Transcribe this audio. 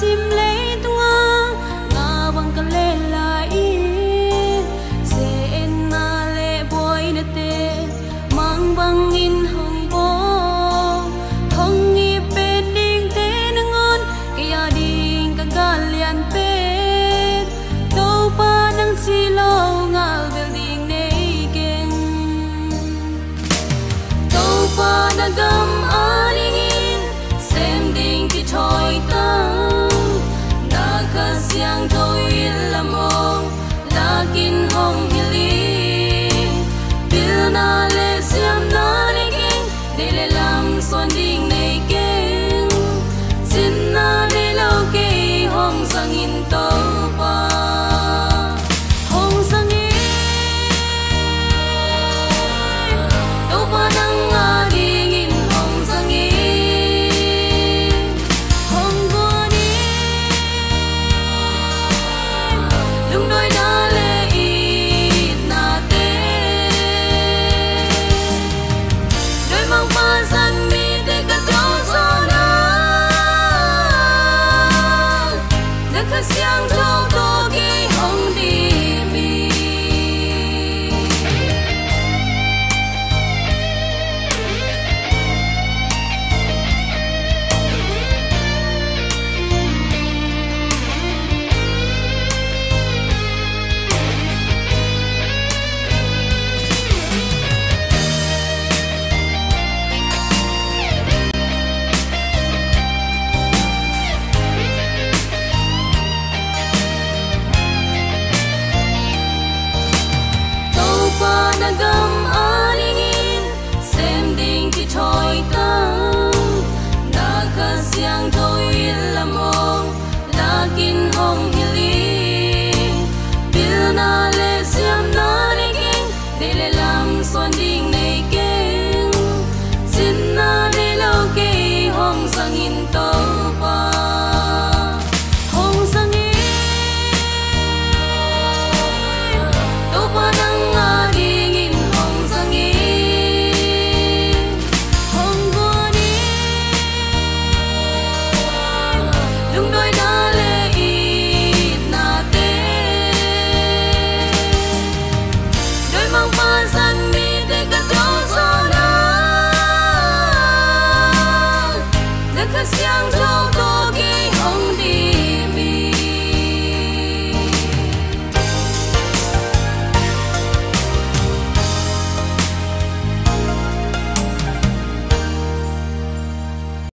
sim lấy tua ngà bằng cả lệ lại sẽ en na lệ boy nè tê mang bằng in hồng bông hồng nghi bên đinh tê ngon kia đinh cả galian pe đâu pa nang si lâu ngà building nei ken đâu pa na gam aningin xem đinh thì thôi tao na khá xiang thôi là mong na kin hong hili bil na le xiam na le king để le lam xuân đinh